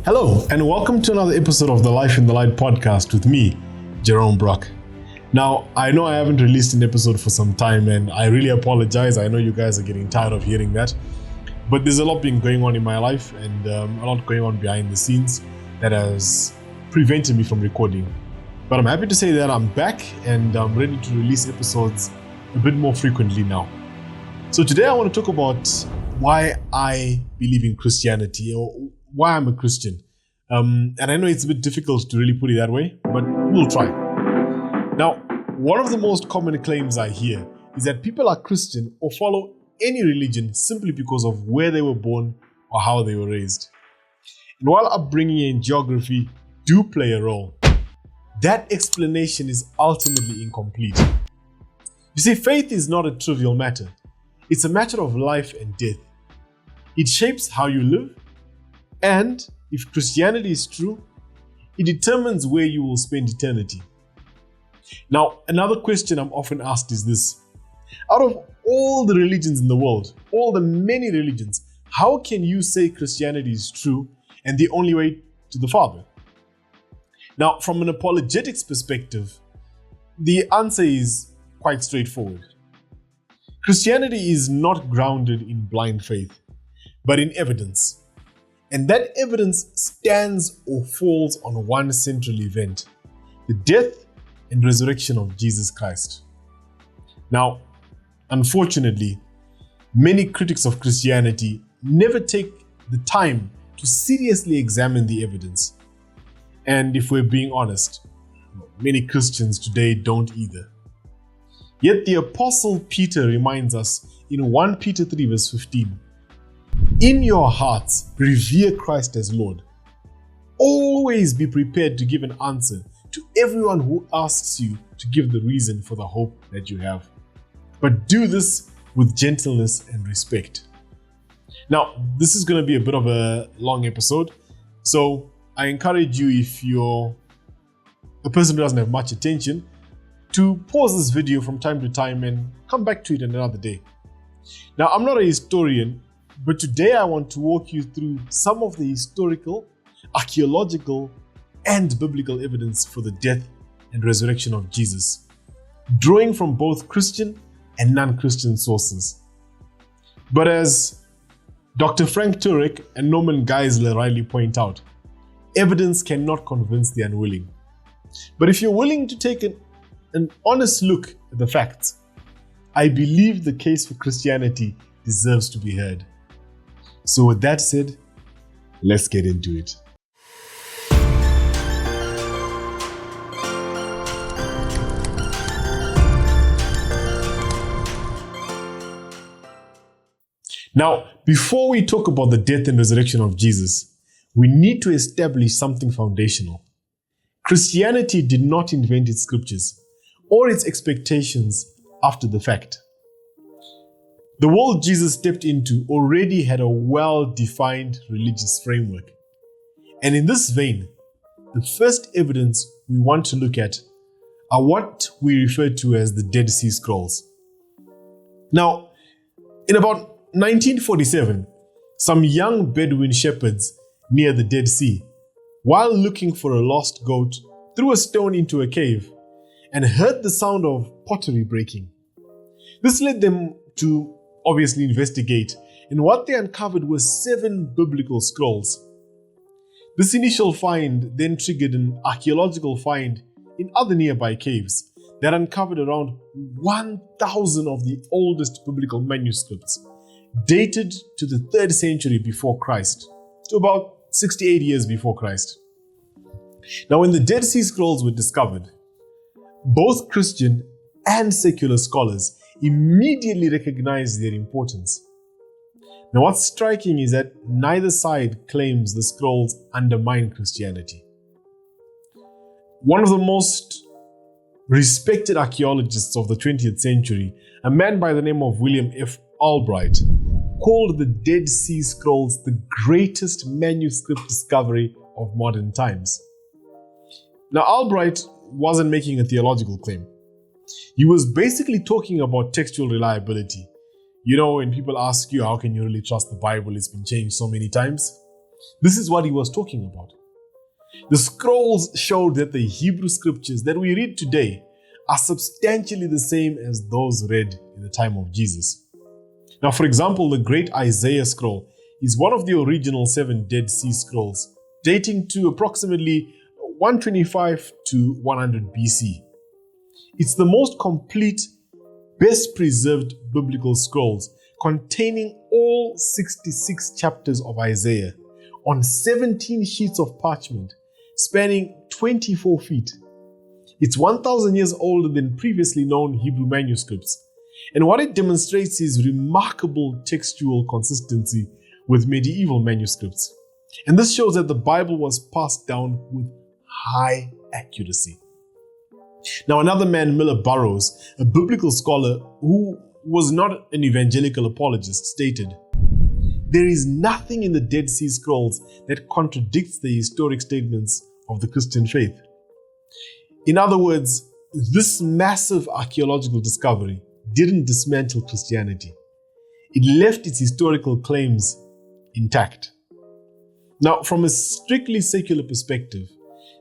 Hello, and welcome to another episode of the Life in the Light podcast with me, Jerome Brock. Now, I know I haven't released an episode for some time, and I really apologize. I know you guys are getting tired of hearing that, but there's a lot been going on in my life and a lot going on behind the scenes that has prevented me from recording. But I'm happy to say that I'm back and I'm ready to release episodes a bit more frequently now. So today I want to talk about why I believe in Christianity, or why I'm a Christian. And I know it's a bit difficult to really put it that way, but we'll try. Now, one of the most common claims I hear is that people are Christian or follow any religion simply because of where they were born or how they were raised. And while upbringing and geography do play a role, that explanation is ultimately incomplete. You see, faith is not a trivial matter. It's a matter of life and death. It shapes how you live, and if Christianity is true, it determines where you will spend eternity. Now, another question I'm often asked is this: out of all the religions in the world, all the many religions, how can you say Christianity is true and the only way to the Father? Now, from an apologetics perspective, the answer is quite straightforward. Christianity is not grounded in blind faith, but in evidence. And that evidence stands or falls on one central event: the death and resurrection of Jesus Christ. Now, unfortunately, many critics of Christianity never take the time to seriously examine the evidence. And if we're being honest, many Christians today don't either. Yet the Apostle Peter reminds us in 1 Peter 3 verse 15, "In your hearts, revere Christ as Lord. Always be prepared to give an answer to everyone who asks you to give the reason for the hope that you have. But do this with gentleness and respect." Now, this is going to be a bit of a long episode, so I encourage you, if you're a person who doesn't have much attention, to pause this video from time to time and come back to it another day. Now, I'm not a historian, but today I want to walk you through some of the historical, archaeological, and biblical evidence for the death and resurrection of Jesus, drawing from both Christian and non-Christian sources. But as Dr. Frank Turek and Norman Geisler rightly point out, evidence cannot convince the unwilling. But if you're willing to take an honest look at the facts, I believe the case for Christianity deserves to be heard. So with that said, let's get into it. Now, before we talk about the death and resurrection of Jesus, we need to establish something foundational. Christianity did not invent its scriptures or its expectations after the fact. The world Jesus stepped into already had a well-defined religious framework. And in this vein, the first evidence we want to look at are what we refer to as the Dead Sea Scrolls. Now, in about 1947, some young Bedouin shepherds near the Dead Sea, while looking for a lost goat, threw a stone into a cave and heard the sound of pottery breaking. This led them to obviously investigate, and what they uncovered were 7 biblical scrolls. This initial find then triggered an archaeological find in other nearby caves that uncovered around 1,000 of the oldest biblical manuscripts, dated to the 3rd century before Christ, to about 68 years before Christ. Now, when the Dead Sea Scrolls were discovered, both Christian and secular scholars immediately recognized their importance. Now, what's striking is that neither side claims the scrolls undermine Christianity. One of the most respected archaeologists of the 20th century, a man by the name of William F. Albright, called the Dead Sea Scrolls the greatest manuscript discovery of modern times. Now, Albright wasn't making a theological claim. He was basically talking about textual reliability. You know, when people ask you, how can you really trust the Bible? It's been changed so many times. This is what he was talking about. The scrolls showed that the Hebrew scriptures that we read today are substantially the same as those read in the time of Jesus. Now, for example, the Great Isaiah Scroll is one of the original 7 Dead Sea Scrolls, dating to approximately 125 to 100 BC. It's the most complete, best preserved biblical scrolls containing all 66 chapters of Isaiah on 17 sheets of parchment spanning 24 feet. It's 1,000 years older than previously known Hebrew manuscripts, and what it demonstrates is remarkable textual consistency with medieval manuscripts. And this shows that the Bible was passed down with high accuracy. Now, another man, Miller Burrows, a biblical scholar who was not an evangelical apologist, stated, "There is nothing in the Dead Sea Scrolls that contradicts the historic statements of the Christian faith." In other words, this massive archaeological discovery didn't dismantle Christianity. It left its historical claims intact. Now, from a strictly secular perspective,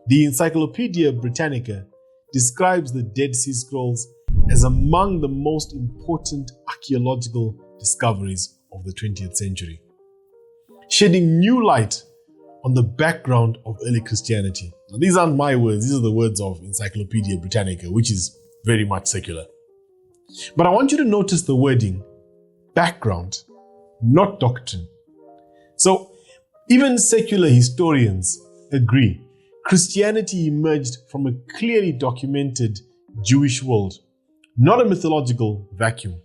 the Encyclopedia Britannica describes the Dead Sea Scrolls as among the most important archaeological discoveries of the 20th century, shedding new light on the background of early Christianity. Now, these aren't my words, these are the words of Encyclopedia Britannica, which is very much secular. But I want you to notice the wording, background, not doctrine. So, even secular historians agree Christianity emerged from a clearly documented Jewish world, not a mythological vacuum.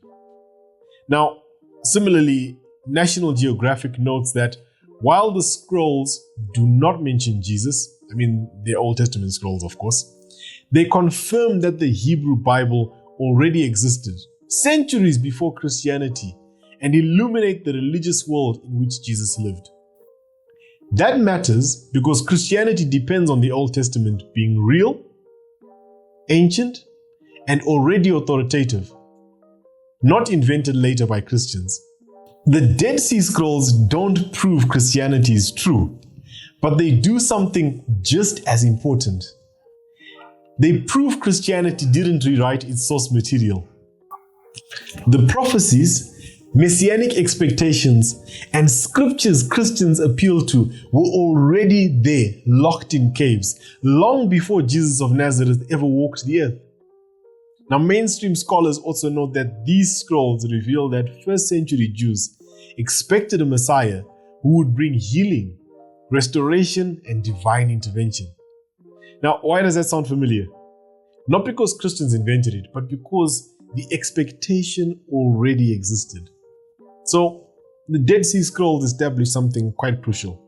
Now, similarly, National Geographic notes that while the scrolls do not mention Jesus, they're Old Testament scrolls, of course, they confirm that the Hebrew Bible already existed centuries before Christianity and illuminate the religious world in which Jesus lived. That matters because Christianity depends on the Old Testament being real, ancient, and already authoritative, not invented later by Christians. The Dead Sea Scrolls don't prove Christianity is true, but they do something just as important. They prove Christianity didn't rewrite its source material. The prophecies, messianic expectations, and scriptures Christians appeal to were already there, locked in caves, long before Jesus of Nazareth ever walked the earth. Now, mainstream scholars also note that these scrolls reveal that first century Jews expected a Messiah who would bring healing, restoration, and divine intervention. Now, why does that sound familiar? Not because Christians invented it, but because the expectation already existed. So, the Dead Sea Scrolls established something quite crucial.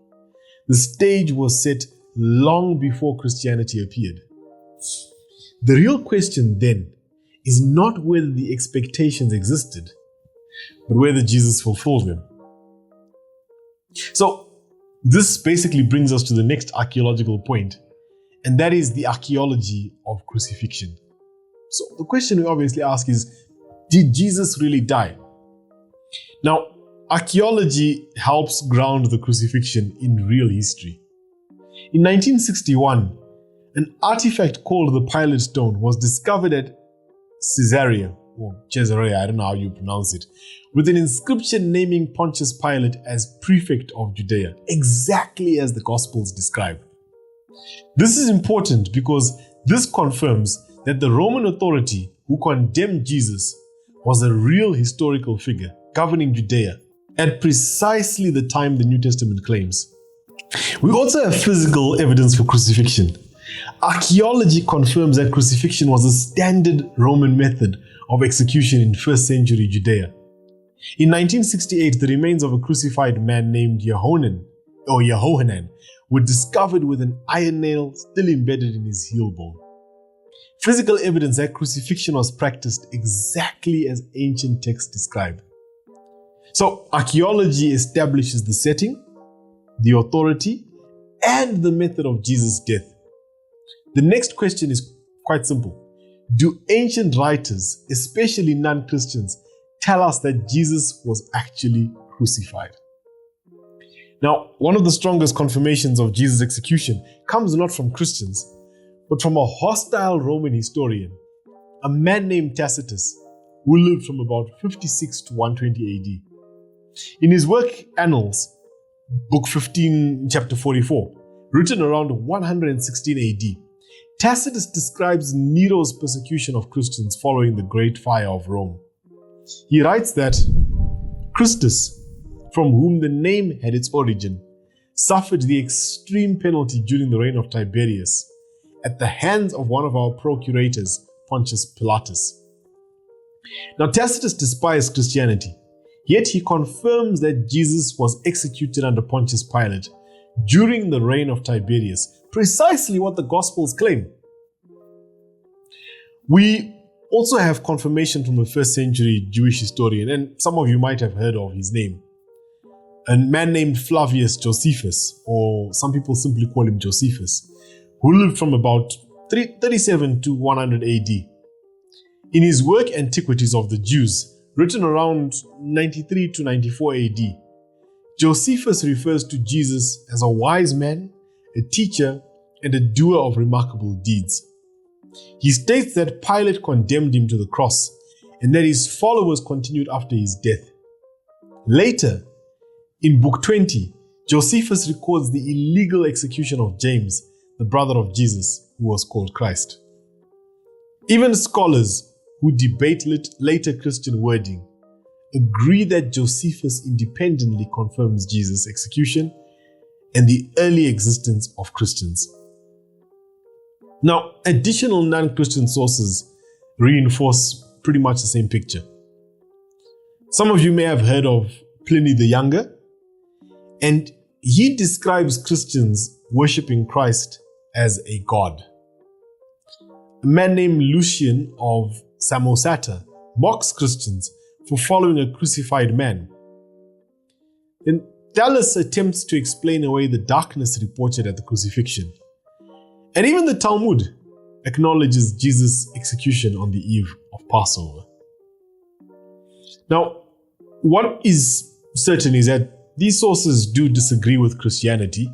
The stage was set long before Christianity appeared. The real question then is not whether the expectations existed, but whether Jesus fulfilled them. So, this basically brings us to the next archaeological point, and that is the archaeology of crucifixion. So, the question we obviously ask is, did Jesus really die? Now, archaeology helps ground the crucifixion in real history. In 1961, an artifact called the Pilate Stone was discovered at Caesarea, I don't know how you pronounce it, with an inscription naming Pontius Pilate as prefect of Judea, exactly as the Gospels describe. This is important because this confirms that the Roman authority who condemned Jesus was a real historical figure governing Judea at precisely the time the New Testament claims. We also have physical evidence for crucifixion. Archaeology confirms that crucifixion was a standard Roman method of execution in first century Judea. In 1968, the remains of a crucified man named Yehohanan were discovered with an iron nail still embedded in his heel bone. Physical evidence that crucifixion was practiced exactly as ancient texts describe. So, archaeology establishes the setting, the authority, and the method of Jesus' death. The next question is quite simple. Do ancient writers, especially non-Christians, tell us that Jesus was actually crucified? Now, one of the strongest confirmations of Jesus' execution comes not from Christians, but from a hostile Roman historian, a man named Tacitus, who lived from about 56 to 120 AD. In his work Annals, book 15, chapter 44, written around 116 AD, Tacitus describes Nero's persecution of Christians following the Great Fire of Rome. He writes that Christus, from whom the name had its origin, suffered the extreme penalty during the reign of Tiberius at the hands of one of our procurators, Pontius Pilatus. Now, Tacitus despised Christianity, yet he confirms that Jesus was executed under Pontius Pilate during the reign of Tiberius, precisely what the Gospels claim. We also have confirmation from a first century Jewish historian, and some of you might have heard of his name, a man named Flavius Josephus, or some people simply call him Josephus, who lived from about 37 to 100 AD. In his work Antiquities of the Jews, written around 93 to 94 AD, Josephus refers to Jesus as a wise man, a teacher, and a doer of remarkable deeds. He states that Pilate condemned him to the cross and that his followers continued after his death. Later, in Book 20, Josephus records the illegal execution of James, the brother of Jesus, who was called Christ. Even scholars who debate later Christian wording agree that Josephus independently confirms Jesus' execution and the early existence of Christians. Now, additional non-Christian sources reinforce pretty much the same picture. Some of you may have heard of Pliny the Younger, and he describes Christians worshipping Christ as a god. A man named Lucian of Samosata mocks Christians for following a crucified man. Then Thales attempts to explain away the darkness reported at the crucifixion. And even the Talmud acknowledges Jesus' execution on the eve of Passover. Now, what is certain is that these sources do disagree with Christianity,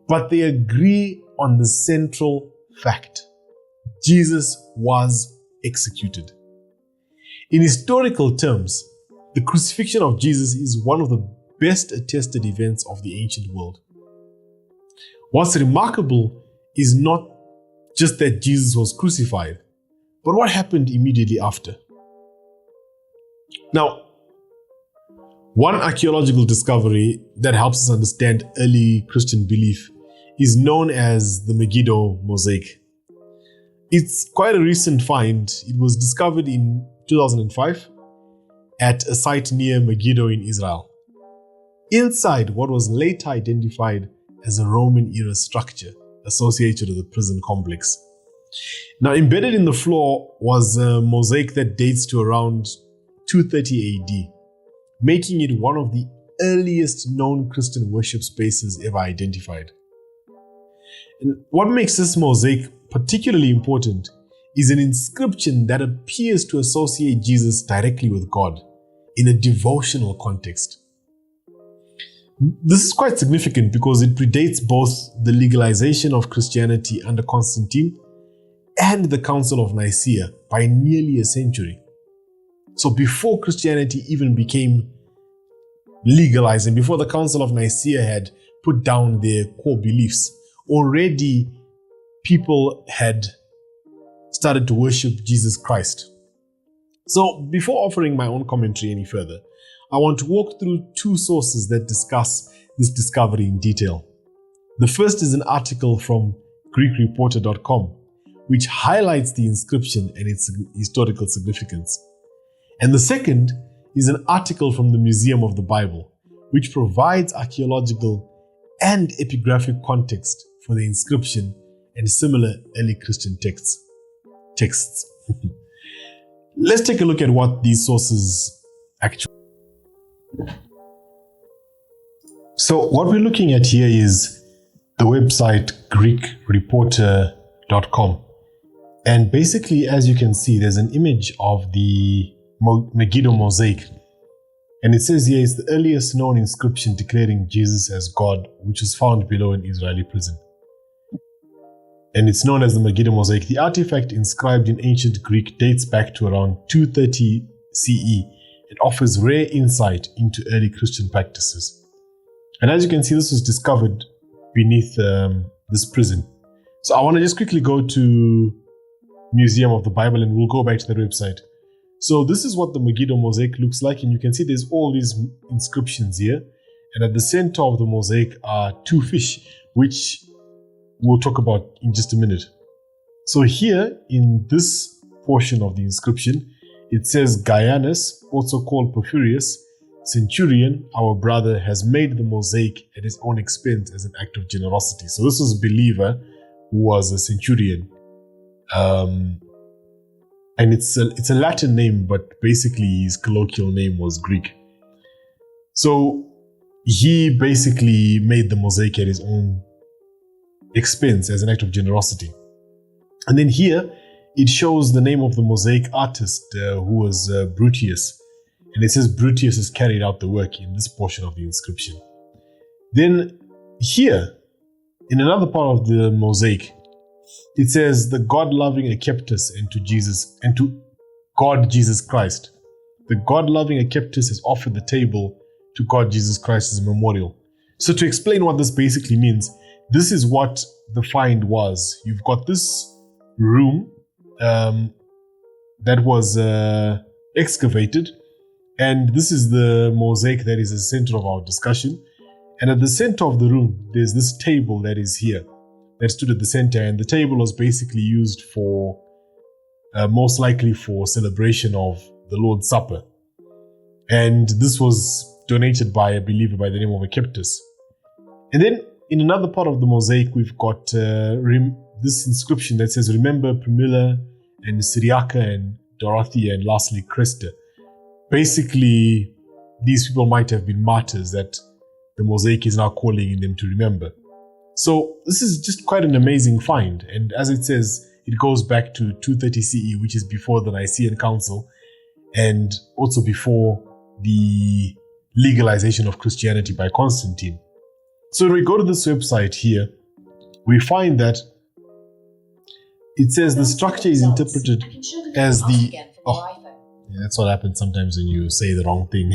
but they agree on the central fact: Jesus was executed. In historical terms, the crucifixion of Jesus is one of the best attested events of the ancient world. What's remarkable is not just that Jesus was crucified, but what happened immediately after. Now, one archaeological discovery that helps us understand early Christian belief is known as the Megiddo Mosaic. It's quite a recent find. It was discovered in 2005 at a site near Megiddo in Israel. Inside what was later identified as a Roman-era structure associated with the prison complex. Now, embedded in the floor was a mosaic that dates to around 230 AD, making it one of the earliest known Christian worship spaces ever identified. And what makes this mosaic particularly important is an inscription that appears to associate Jesus directly with God in a devotional context. This is quite significant because it predates both the legalization of Christianity under Constantine and the Council of Nicaea by nearly a century. So before Christianity even became legalized and before the Council of Nicaea had put down their core beliefs, already people had started to worship Jesus Christ. So before offering my own commentary any further, I want to walk through two sources that discuss this discovery in detail. The first is an article from GreekReporter.com, which highlights the inscription and its historical significance. And the second is an article from the Museum of the Bible, which provides archaeological and epigraphic context for the inscription and similar early Christian texts. Let's take a look at what these sources actually. So what we're looking at here is the website GreekReporter.com. And basically, as you can see, there's an image of the Megiddo mosaic. And it says here it's the earliest known inscription declaring Jesus as God, which was found below an Israeli prison. And it's known as the Megiddo Mosaic. The artifact inscribed in ancient Greek dates back to around 230 CE. It offers rare insight into early Christian practices. And as you can see, this was discovered beneath this prison. So I want to just quickly go to Museum of the Bible and we'll go back to the website. So this is what the Megiddo Mosaic looks like, and you can see there's all these inscriptions here. And at the center of the mosaic are two fish, which we'll talk about in just a minute. So here in this portion of the inscription, it says Gaianus, also called Porphyrius, centurion, our brother, has made the mosaic at his own expense as an act of generosity. So this was a believer who was a centurion. And it's a Latin name, but basically his colloquial name was Greek. So he basically made the mosaic at his own expense as an act of generosity. And then here it shows the name of the mosaic artist who was Brutius. And it says Brutius has carried out the work in this portion of the inscription. Then here, in another part of the mosaic, it says the God-loving Akeptus and to God Jesus Christ. The God-loving Akeptus has offered the table to God Jesus Christ as a memorial. So to explain what this basically means, this is what the find was. You've got this room that was excavated, and this is the mosaic that is the center of our discussion. And at the center of the room, there's this table that is here, that stood at the center, and the table was basically used for, most likely for celebration of the Lord's Supper. And this was donated by a believer by the name of Akeptus. And then in another part of the mosaic, we've got this inscription that says, remember Primilla and Syriaca and Dorothea and lastly Cresta. Basically, these people might have been martyrs that the mosaic is now calling them to remember. So this is just quite an amazing find. And as it says, it goes back to 230 CE, which is before the Nicene Council and also before the legalization of Christianity by Constantine. So when we go to this website here, we find that it says the structure is interpreted as the... Yeah, that's what happens sometimes when you say the wrong thing.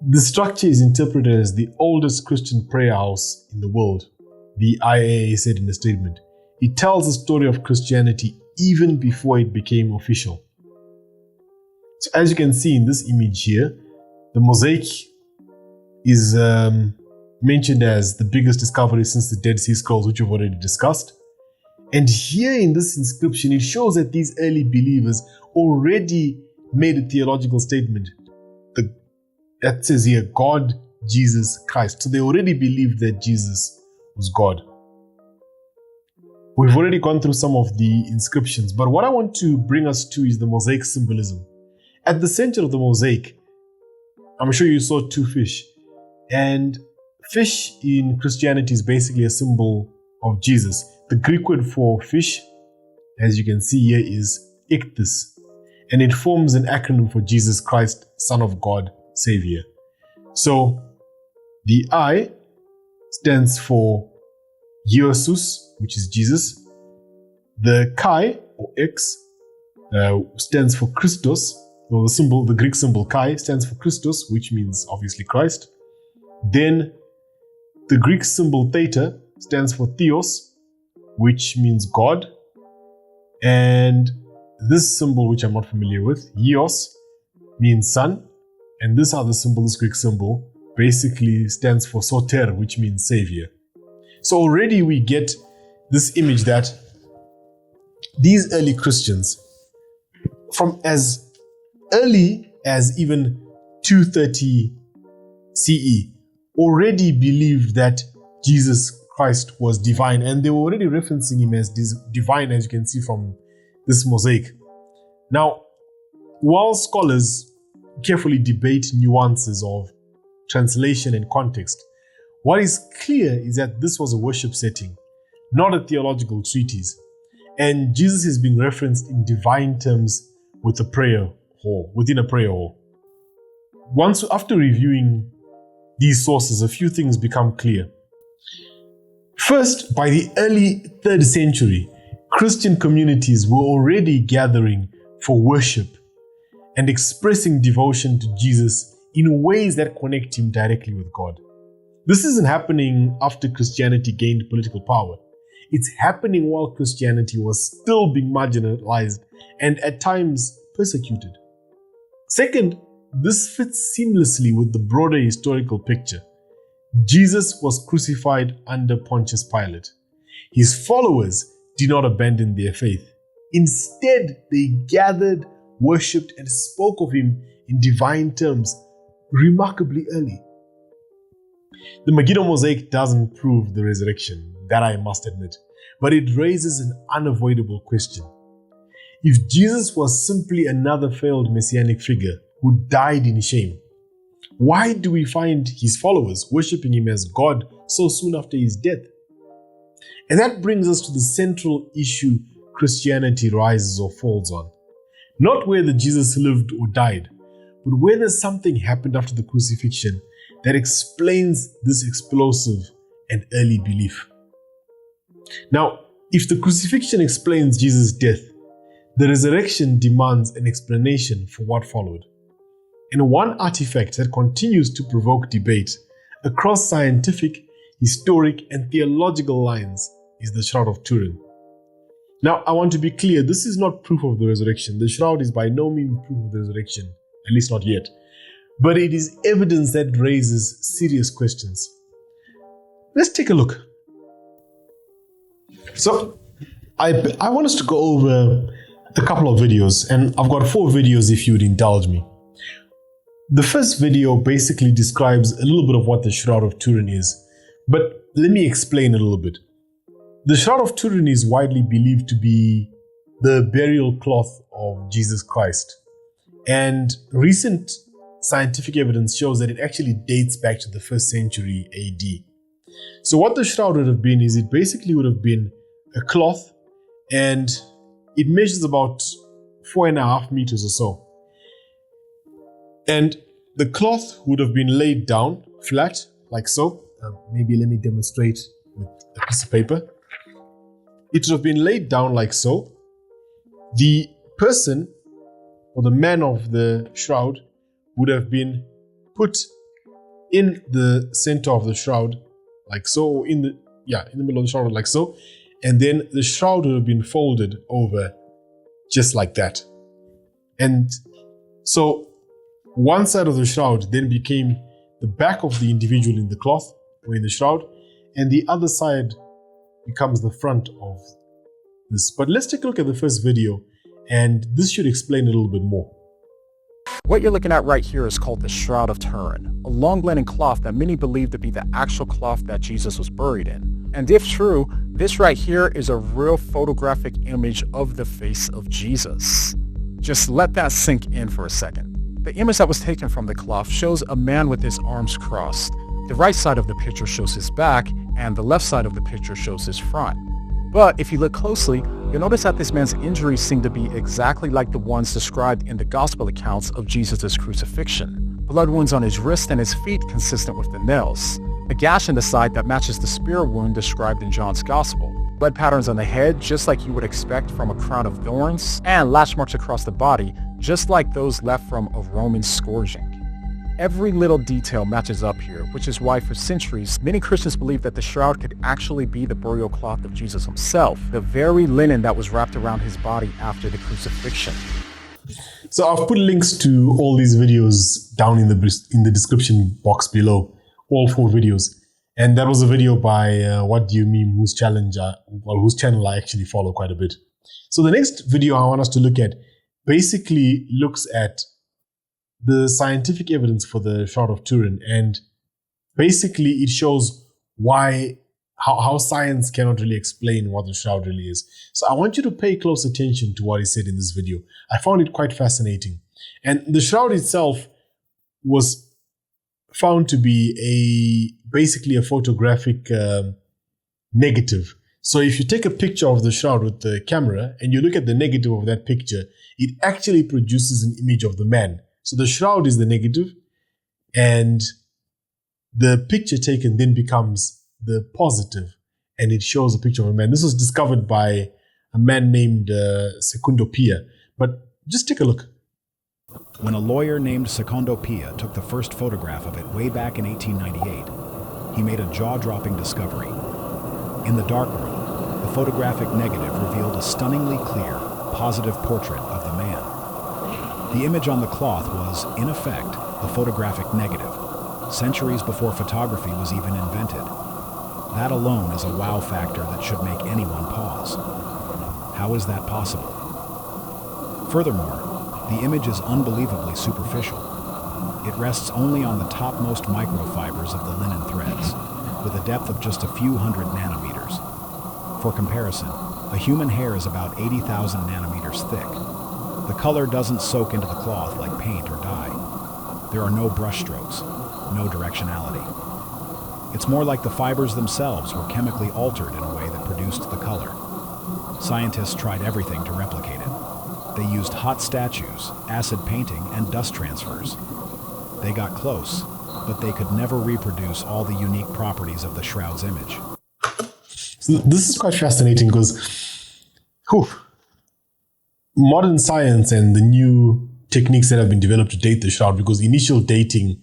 The structure is interpreted as the oldest Christian prayer house in the world, the IAA said in a statement. It tells the story of Christianity even before it became official. So as you can see in this image here, the mosaic is mentioned as the biggest discovery since the Dead Sea Scrolls, which we've already discussed. And here in this inscription, it shows that these early believers already made a theological statement. That says here, God, Jesus, Christ. So they already believed that Jesus was God. We've already gone through some of the inscriptions, but what I want to bring us to is the mosaic symbolism. At the center of the mosaic, I'm sure you saw two fish. And fish in Christianity is basically a symbol of Jesus. The Greek word for fish, as you can see here, is ichthys. And it forms an acronym for Jesus Christ, Son of God, Savior. So the I stands for Iosus, which is Jesus. The Chi, or X, stands for Christos. So the Greek symbol Chi stands for Christos, which means obviously Christ. Then the Greek symbol Theta stands for Theos, which means God. And this symbol, which I'm not familiar with, Ios, means son. And this other symbol, this Greek symbol, basically stands for Soter, which means Savior. So already we get this image that these early Christians, from as early as even 230 CE, already believed that Jesus Christ was divine. And they were already referencing him as divine, as you can see from this mosaic. Now, while scholars carefully debate nuances of translation and context, what is clear is that this was a worship setting, not a theological treatise. And Jesus is being referenced in divine terms within a prayer hall. After reviewing these sources, a few things become clear. First, by the early 3rd century, Christian communities were already gathering for worship and expressing devotion to Jesus in ways that connect him directly with God. This isn't happening after Christianity gained political power. It's happening while Christianity was still being marginalized and at times persecuted. Second, this fits seamlessly with the broader historical picture. Jesus was crucified under Pontius Pilate. His followers did not abandon their faith. Instead, they gathered, worshipped, and spoke of him in divine terms remarkably early. The Megiddo Mosaic doesn't prove the resurrection, that I must admit, but it raises an unavoidable question. If Jesus was simply another failed messianic figure who died in shame, why do we find his followers worshipping him as God so soon after his death? And that brings us to the central issue Christianity rises or falls on. Not whether Jesus lived or died, but whether something happened after the crucifixion that explains this explosive and early belief. Now, if the crucifixion explains Jesus' death, the resurrection demands an explanation for what followed. And one artifact that continues to provoke debate across scientific, historic, and theological lines is the Shroud of Turin. Now, I want to be clear, this is not proof of the resurrection. The shroud is by no means proof of the resurrection, at least not yet. But it is evidence that raises serious questions. Let's take a look. So, I want us to go over a couple of videos, and I've got 4 videos if you would indulge me. The first video basically describes a little bit of what the Shroud of Turin is, but let me explain a little bit. The Shroud of Turin is widely believed to be the burial cloth of Jesus Christ, and recent scientific evidence shows that it actually dates back to the 1st century AD. So what the shroud would have been is it basically would have been a cloth, and it measures about 4.5 meters or so. And the cloth would have been laid down flat like so. Maybe let me demonstrate with a piece of paper. It would have been laid down like so. The person or the man of the shroud would have been put in the center of the shroud like so, or in the middle of the shroud like so, and then the shroud would have been folded over just like that. And so one side of the shroud then became the back of the individual in the cloth or in the shroud, and the other side becomes the front of this. But let's take a look at the first video, and this should explain a little bit more. What you're looking at right here is called the Shroud of Turin, a long linen cloth that many believe to be the actual cloth that Jesus was buried in. And if true, this right here is a real photographic image of the face of Jesus. Just let that sink in for a second. The image that was taken from the cloth shows a man with his arms crossed. The right side of the picture shows his back, and the left side of the picture shows his front. But if you look closely, you'll notice that this man's injuries seem to be exactly like the ones described in the gospel accounts of Jesus' crucifixion. Blood wounds on his wrist and his feet consistent with the nails. A gash in the side that matches the spear wound described in John's gospel. Blood patterns on the head, just like you would expect from a crown of thorns, and lash marks across the body, just like those left from a Roman scourging. Every little detail matches up here, which is why for centuries, many Christians believe that the shroud could actually be the burial cloth of Jesus himself, the very linen that was wrapped around his body after the crucifixion. So I've put links to all these videos down in the description box below, all 4 videos. And that was a video by What Do You Meme, whose channel I actually follow quite a bit. So the next video I want us to look at basically looks at the scientific evidence for the Shroud of Turin, and basically it shows how science cannot really explain what the shroud really is. So I want you to pay close attention to what he said in this video. I found it quite fascinating. And the shroud itself was found to be basically a photographic negative. So if you take a picture of the shroud with the camera and you look at the negative of that picture, it actually produces an image of the man. So the shroud is the negative, And the picture taken then becomes the positive, and it shows a picture of a man. This was discovered by a man named Secondo Pia. But just take a look. When a lawyer named Secondo Pia took the first photograph of it way back in 1898, he made a jaw-dropping discovery. In the darkroom, the photographic negative revealed a stunningly clear, positive portrait of the man. The image on the cloth was, in effect, a photographic negative, centuries before photography was even invented. That alone is a wow factor that should make anyone pause. How is that possible? Furthermore, the image is unbelievably superficial. It rests only on the topmost microfibers of the linen threads, with a depth of just a few hundred nanometers. For comparison, a human hair is about 80,000 nanometers thick. The color doesn't soak into the cloth like paint or dye. There are no brush strokes, no directionality. It's more like the fibers themselves were chemically altered in a way that produced the color. Scientists tried everything to replicate it. They used hot statues, acid painting, and dust transfers. They got close, but they could never reproduce all the unique properties of the shroud's image. So this is quite fascinating because modern science and the new techniques that have been developed to date the shroud, because initial dating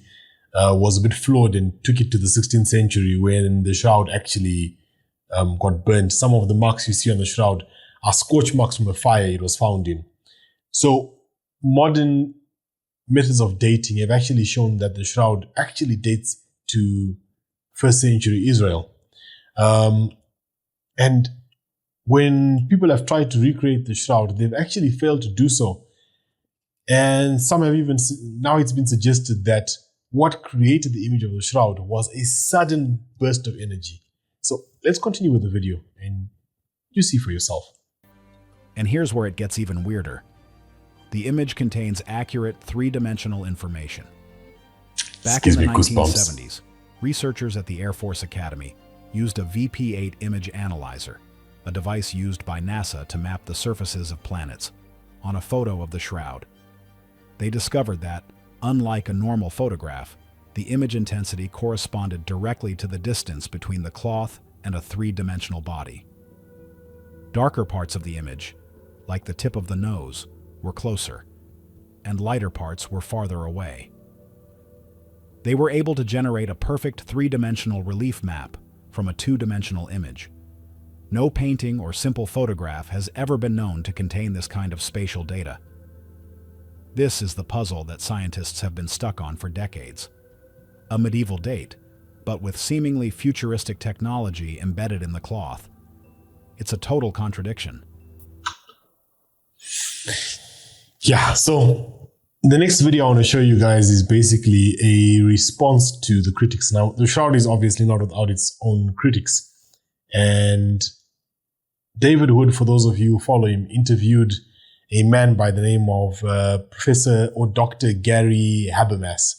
was a bit flawed and took it to the 16th century when the shroud actually got burnt. Some of the marks you see on the shroud are scorch marks from a fire it was found in. So modern methods of dating have actually shown that the shroud actually dates to 1st century Israel. And when people have tried to recreate the shroud, they've actually failed to do so. And some have even, now it's been suggested that what created the image of the shroud was a sudden burst of energy. So let's continue with the video and you see for yourself. And here's where it gets even weirder. The image contains accurate three-dimensional information. Back in the 1970s, researchers at the Air Force Academy used a VP-8 image analyzer, a device used by NASA to map the surfaces of planets, on a photo of the shroud. They discovered that, unlike a normal photograph, the image intensity corresponded directly to the distance between the cloth and a three-dimensional body. Darker parts of the image, like the tip of the nose, were closer, and lighter parts were farther away. They were able to generate a perfect three-dimensional relief map from a two-dimensional image. No painting or simple photograph has ever been known to contain this kind of spatial data. This is the puzzle that scientists have been stuck on for decades. A medieval date, but with seemingly futuristic technology embedded in the cloth. It's a total contradiction. Yeah, so the next video I want to show you guys is basically a response to the critics. Now, the shroud is obviously not without its own critics. And David Wood, for those of you who follow him, interviewed a man by the name of Professor or Dr. Gary Habermas.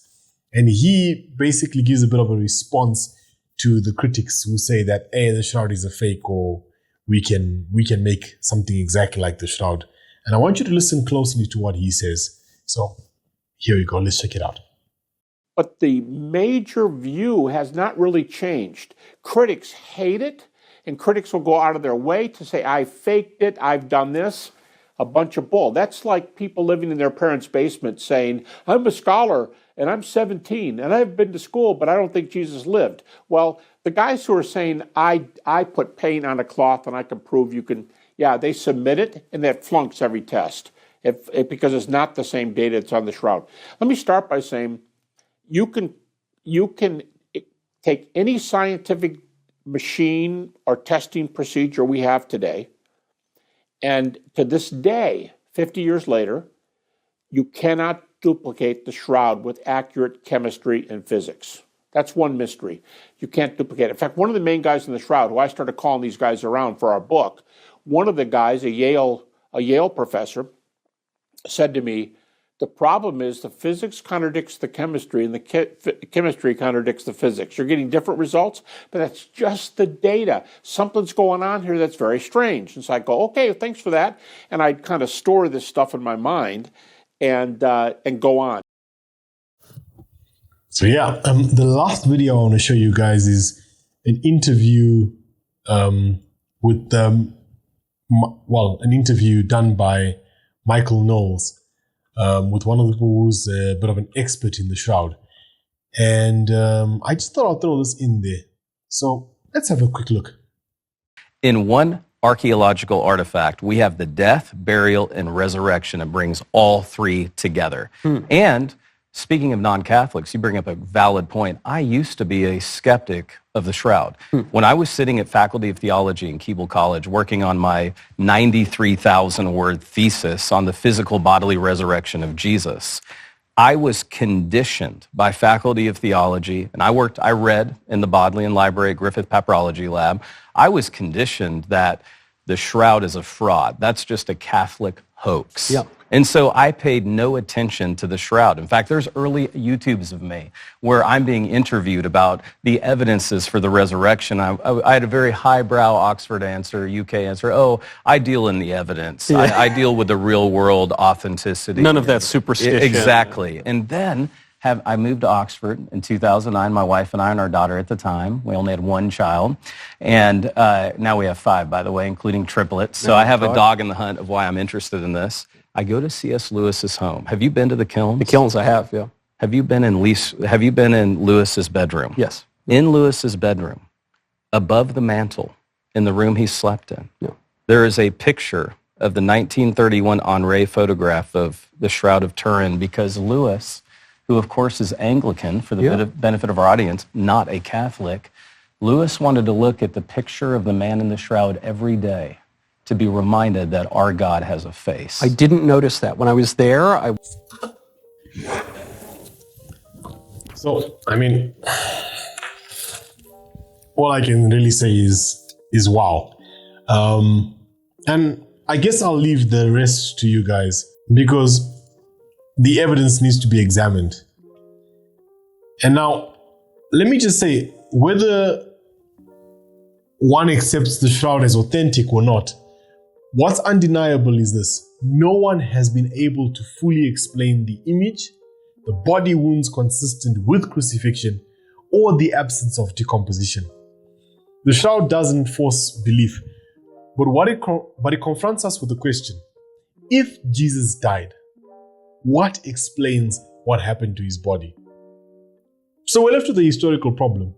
And he basically gives a bit of a response to the critics who say that, hey, the shroud is a fake, or we can make something exactly like the shroud. And I want you to listen closely to what he says. So here you go. Let's check it out. But the major view has not really changed. Critics hate it, and critics will go out of their way to say, I faked it, I've done this. A bunch of bull. That's like people living in their parents' basement saying, I'm a scholar and I'm 17 and I've been to school, but I don't think Jesus lived. Well, the guys who are saying, I put paint on a cloth and I can prove you can, yeah, they submit it and that flunks every test because it's not the same data that's on the shroud. Let me start by saying you can take any scientific machine or testing procedure we have today, and to this day, 50 years later, you cannot duplicate the shroud with accurate chemistry and physics. That's one mystery. You can't duplicate it. In fact, one of the main guys in the shroud, who I started calling these guys around for our book, one of the guys, a Yale professor, said to me, the problem is the physics contradicts the chemistry and the chemistry contradicts the physics. You're getting different results, but that's just the data. Something's going on here that's very strange. And so I go, okay, thanks for that. And I kind of store this stuff in my mind and go on. So yeah, the last video I want to show you guys is an interview with an interview done by Michael Knowles with one of the people who's a bit of an expert in the Shroud. And I just thought I'll throw this in there. So let's have a quick look. In one archaeological artifact, we have the death, burial, and resurrection. It brings all three together. And speaking of non-Catholics, you bring up a valid point. I used to be a skeptic of the Shroud. When I was sitting at Faculty of Theology in Keble College working on my 93,000-word thesis on the physical bodily resurrection of Jesus, I was conditioned by Faculty of Theology, and I read in the Bodleian Library at Griffith Papyrology Lab. I was conditioned that the Shroud is a fraud. That's just a Catholic hoax. Yeah. And so I paid no attention to the Shroud. In fact, there's early YouTubes of me where I'm being interviewed about the evidences for the resurrection. I had a very highbrow Oxford answer, UK answer. Oh, I deal in the evidence. Yeah. I deal with the real world authenticity. None of that superstition. Exactly. And then I moved to Oxford in 2009, my wife and I and our daughter at the time. We only had one child. And now we have 5, by the way, including triplets. So I have a dog in the hunt of why I'm interested in this. I go to C.S. Lewis's home. Have you been to the kilns? The kilns I have, yeah. Have you been in Lewis's bedroom? Yes. In Lewis's bedroom, above the mantle, in the room he slept in, Yeah. there is a picture of the 1931 Henri photograph of the Shroud of Turin, because Lewis, who of course is Anglican, for the benefit of our audience, not a Catholic, Lewis wanted to look at the picture of the man in the shroud every day to be reminded that our God has a face. I didn't notice that. When I was there, So, I mean, all I can really say is wow. And I guess I'll leave the rest to you guys, because the evidence needs to be examined. And now, let me just say, whether one accepts the Shroud as authentic or not, what's undeniable is this: no one has been able to fully explain the image, the body wounds consistent with crucifixion, or the absence of decomposition. The Shroud doesn't force belief, but it confronts us with the question: if Jesus died, what explains what happened to his body? So we're left with a historical problem.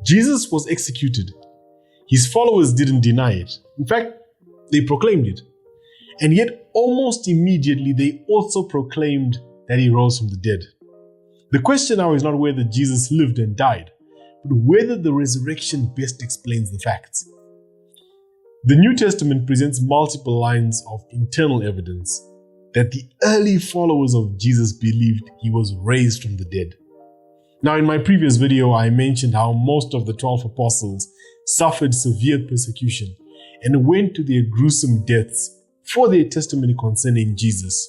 Jesus was executed. His followers didn't deny it. In fact, they proclaimed it. And yet, almost immediately, they also proclaimed that he rose from the dead. The question now is not whether Jesus lived and died, but whether the resurrection best explains the facts. The New Testament presents multiple lines of internal evidence that the early followers of Jesus believed he was raised from the dead. Now, in my previous video, I mentioned how most of the 12 apostles suffered severe persecution and went to their gruesome deaths for their testimony concerning Jesus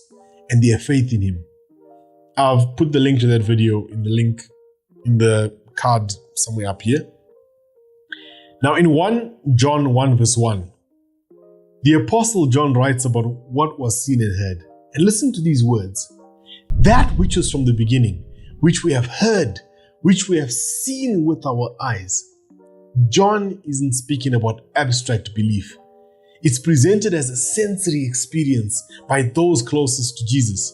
and their faith in him. I've put the link to that video in the card somewhere up here. Now, in 1 John 1 verse 1, the Apostle John writes about what was seen and heard. And listen to these words: that which was from the beginning, which we have heard, which we have seen with our eyes. John isn't speaking about abstract belief. It's presented as a sensory experience by those closest to Jesus.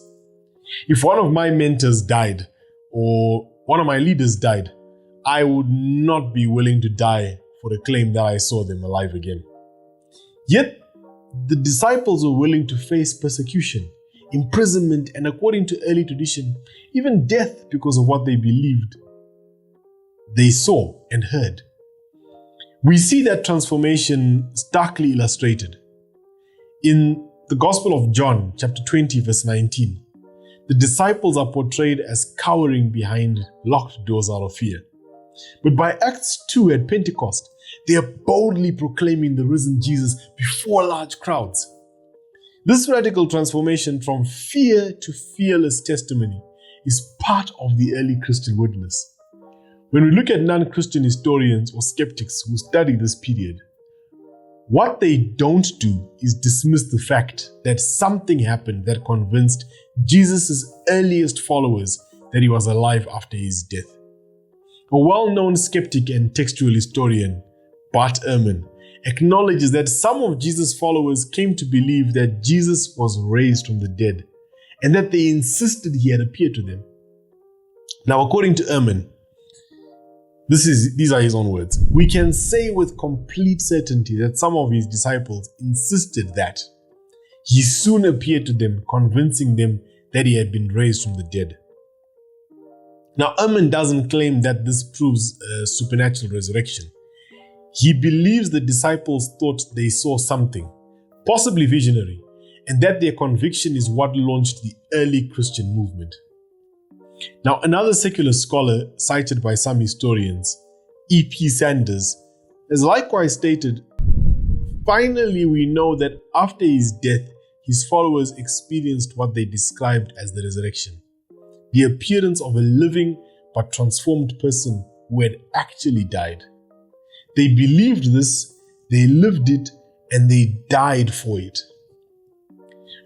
If one of my mentors died, or one of my leaders died, I would not be willing to die for the claim that I saw them alive again. Yet, the disciples were willing to face persecution, imprisonment, and according to early tradition, even death, because of what they believed they saw and heard. We see that transformation starkly illustrated. In the Gospel of John, chapter 20, verse 19, the disciples are portrayed as cowering behind locked doors out of fear. But by Acts 2 at Pentecost, they are boldly proclaiming the risen Jesus before large crowds. This radical transformation from fear to fearless testimony is part of the early Christian witness. When we look at non-Christian historians or skeptics who study this period, what they don't do is dismiss the fact that something happened that convinced Jesus' earliest followers that he was alive after his death. A well-known skeptic and textual historian, Bart Ehrman, acknowledges that some of Jesus' followers came to believe that Jesus was raised from the dead and that they insisted he had appeared to them. Now, according to Ehrman, these are his own words. We can say with complete certainty that some of his disciples insisted that he soon appeared to them, convincing them that he had been raised from the dead. Now, Ehrman doesn't claim that this proves a supernatural resurrection. He believes the disciples thought they saw something, possibly visionary, and that their conviction is what launched the early Christian movement. Now, another secular scholar cited by some historians, E.P. Sanders, has likewise stated, finally we know that after his death, his followers experienced what they described as the resurrection, the appearance of a living but transformed person who had actually died. They believed this, they lived it, and they died for it.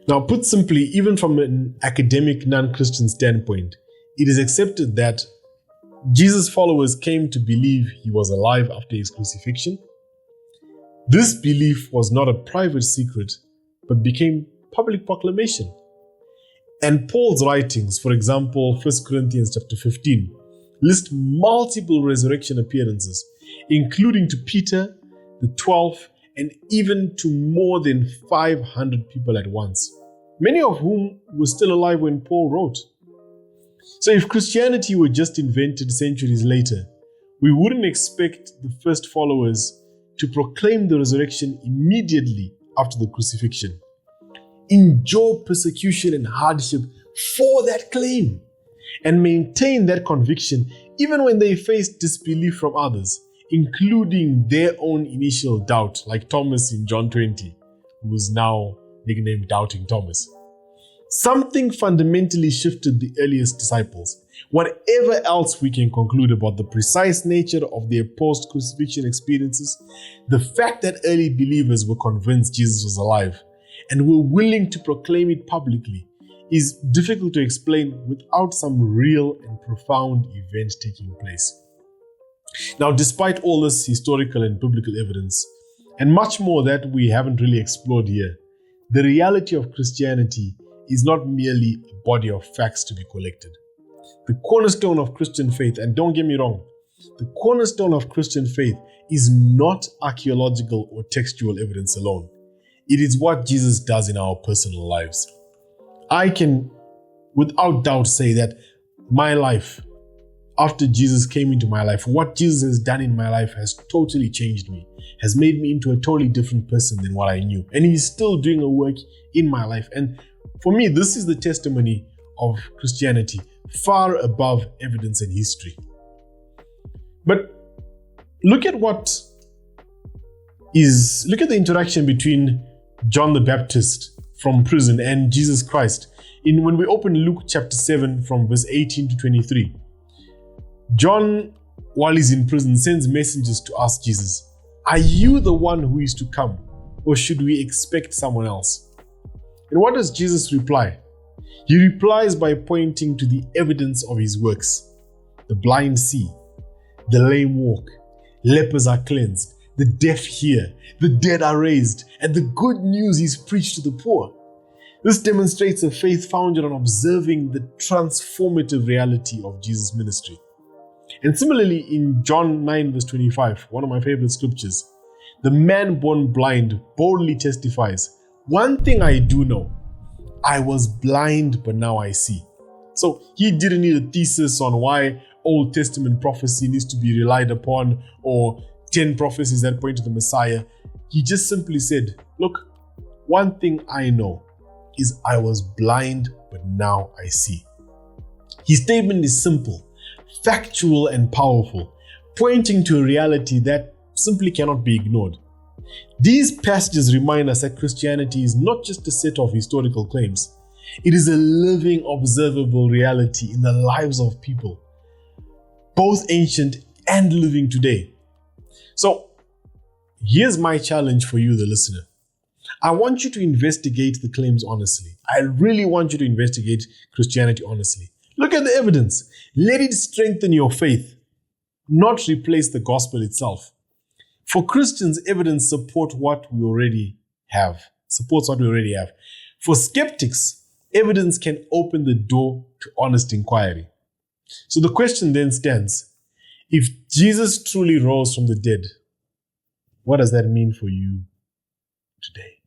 Now, put simply, even from an academic non-Christian standpoint, it is accepted that Jesus' followers came to believe he was alive after his crucifixion. This belief was not a private secret, but became public proclamation. And Paul's writings, for example, 1 Corinthians chapter 15, list multiple resurrection appearances, including to Peter, the 12, and even to more than 500 people at once, many of whom were still alive when Paul wrote. So if Christianity were just invented centuries later, we wouldn't expect the first followers to proclaim the resurrection immediately after the crucifixion, endure persecution and hardship for that claim, and maintain that conviction even when they faced disbelief from others, including their own initial doubt, like Thomas in John 20, who is now nicknamed Doubting Thomas. Something fundamentally shifted the earliest disciples. Whatever else we can conclude about the precise nature of their post-crucifixion experiences, the fact that early believers were convinced Jesus was alive and were willing to proclaim it publicly is difficult to explain without some real and profound event taking place. Now, despite all this historical and biblical evidence, and much more that we haven't really explored here, the reality of Christianity is not merely a body of facts to be collected. The cornerstone of Christian faith, and don't get me wrong, the cornerstone of Christian faith is not archaeological or textual evidence alone. It is what Jesus does in our personal lives. I can, without doubt, say that my life, after Jesus came into my life, what Jesus has done in my life has totally changed me, has made me into a totally different person than what I knew. And he's still doing a work in my life. And for me, this is the testimony of Christianity, far above evidence and history. But look at the interaction between John the Baptist from prison and Jesus Christ. When we open Luke chapter 7 from verse 18 to 23, John, while he's in prison, sends messengers to ask Jesus, "Are you the one who is to come, or should we expect someone else?" And what does Jesus reply? He replies by pointing to the evidence of his works. The blind see, the lame walk, lepers are cleansed, the deaf hear, the dead are raised, and the good news is preached to the poor. This demonstrates a faith founded on observing the transformative reality of Jesus' ministry. And similarly, in John 9 verse 25, one of my favorite scriptures, the man born blind boldly testifies, "One thing I do know, I was blind, but now I see." So he didn't need a thesis on why Old Testament prophecy needs to be relied upon or 10 prophecies that point to the Messiah. He just simply said, "Look, one thing I know is I was blind, but now I see." His statement is simple, factual, and powerful, pointing to a reality that simply cannot be ignored. These passages remind us that Christianity is not just a set of historical claims. It is a living, observable reality in the lives of people, both ancient and living today. So, here's my challenge for you, the listener. I want you to investigate the claims honestly. I really want you to investigate Christianity honestly. Look at the evidence. Let it strengthen your faith, not replace the gospel itself. For Christians, evidence supports what we already have. For skeptics, evidence can open the door to honest inquiry. So the question then stands, if Jesus truly rose from the dead, what does that mean for you today?